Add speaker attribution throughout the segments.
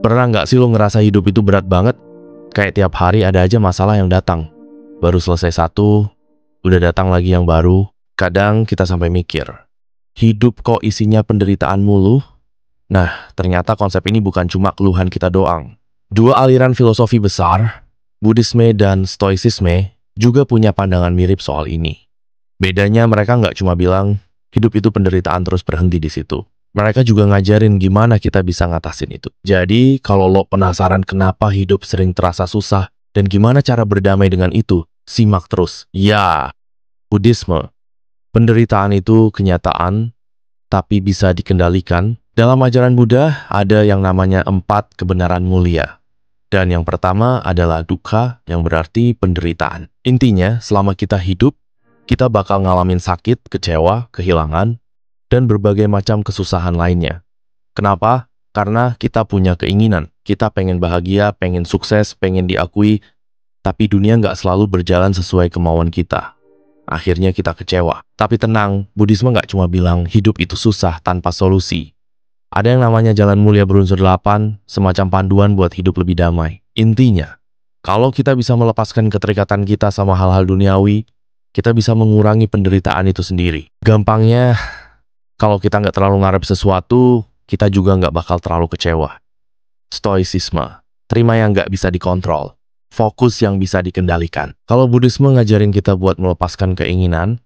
Speaker 1: Pernah nggak sih lo ngerasa hidup itu berat banget? Kayak tiap hari ada aja masalah yang datang. Baru selesai satu, udah datang lagi yang baru. Kadang kita sampai mikir, hidup kok isinya penderitaan mulu? Nah, ternyata konsep ini bukan cuma keluhan kita doang. Dua aliran filosofi besar, Buddhisme dan Stoicisme, juga punya pandangan mirip soal ini. Bedanya mereka nggak cuma bilang, hidup itu penderitaan terus berhenti di situ. Mereka juga ngajarin gimana kita bisa ngatasin itu. Jadi, kalau lo penasaran kenapa hidup sering terasa susah dan gimana cara berdamai dengan itu, simak terus. Ya, Buddhisme. Penderitaan itu kenyataan, tapi bisa dikendalikan. Dalam ajaran Buddha, ada yang namanya 4 kebenaran mulia. Dan yang pertama adalah dukkha, yang berarti penderitaan. Intinya, selama kita hidup, kita bakal ngalamin sakit, kecewa, kehilangan, dan berbagai macam kesusahan lainnya. Kenapa? Karena kita punya keinginan. Kita pengen bahagia, pengen sukses, pengen diakui, tapi dunia nggak selalu berjalan sesuai kemauan kita. Akhirnya kita kecewa. Tapi tenang, Buddhisme nggak cuma bilang hidup itu susah tanpa solusi. Ada yang namanya jalan mulia berunsur 8, semacam panduan buat hidup lebih damai. Intinya, kalau kita bisa melepaskan keterikatan kita sama hal-hal duniawi, kita bisa mengurangi penderitaan itu sendiri. Gampangnya, kalau kita nggak terlalu ngarep sesuatu, kita juga nggak bakal terlalu kecewa. Stoicisme, terima yang nggak bisa dikontrol, fokus yang bisa dikendalikan. Kalau Buddhisme ngajarin kita buat melepaskan keinginan,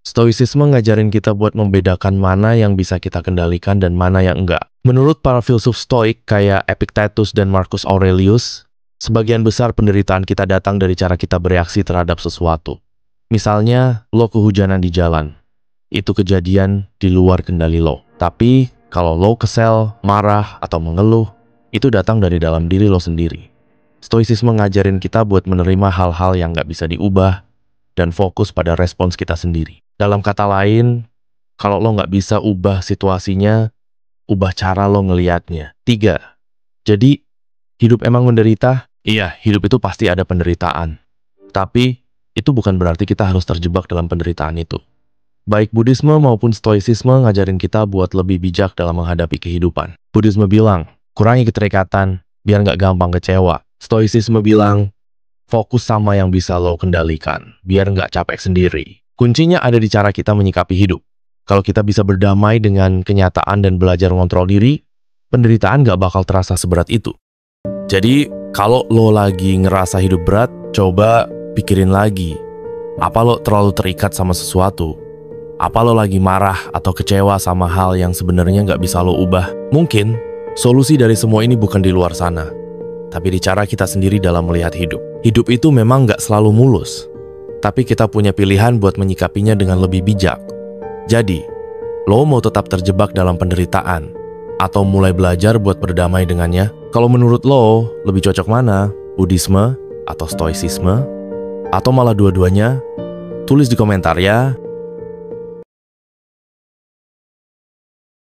Speaker 1: Stoicisme ngajarin kita buat membedakan mana yang bisa kita kendalikan dan mana yang enggak. Menurut para filsuf Stoik kayak Epictetus dan Marcus Aurelius, sebagian besar penderitaan kita datang dari cara kita bereaksi terhadap sesuatu. Misalnya, lo kehujanan di jalan. Itu kejadian di luar kendali lo. Tapi, kalau lo kesel, marah, atau mengeluh, itu datang dari dalam diri lo sendiri. Stoicisme ngajarin kita buat menerima hal-hal yang nggak bisa diubah dan fokus pada respons kita sendiri. Dalam kata lain, kalau lo nggak bisa ubah situasinya, ubah cara lo ngelihatnya. 3. Jadi, hidup emang menderita? Iya, hidup itu pasti ada penderitaan. Tapi, itu bukan berarti kita harus terjebak dalam penderitaan itu. Baik Buddhisme maupun Stoicisme ngajarin kita buat lebih bijak dalam menghadapi kehidupan. Buddhisme bilang, kurangi keterikatan, biar nggak gampang kecewa. Stoicisme bilang, fokus sama yang bisa lo kendalikan, biar nggak capek sendiri. Kuncinya ada di cara kita menyikapi hidup. Kalau kita bisa berdamai dengan kenyataan dan belajar mengontrol diri, penderitaan nggak bakal terasa seberat itu. Jadi, kalau lo lagi ngerasa hidup berat, coba pikirin lagi. Apa lo terlalu terikat sama sesuatu? Apa lo lagi marah atau kecewa sama hal yang sebenarnya nggak bisa lo ubah? Mungkin, solusi dari semua ini bukan di luar sana, tapi di cara kita sendiri dalam melihat hidup. Hidup itu memang nggak selalu mulus, tapi kita punya pilihan buat menyikapinya dengan lebih bijak. Jadi, lo mau tetap terjebak dalam penderitaan, atau mulai belajar buat berdamai dengannya? Kalau menurut lo, lebih cocok mana? Buddhisme atau Stoicisme? Atau malah dua-duanya? Tulis di komentar ya.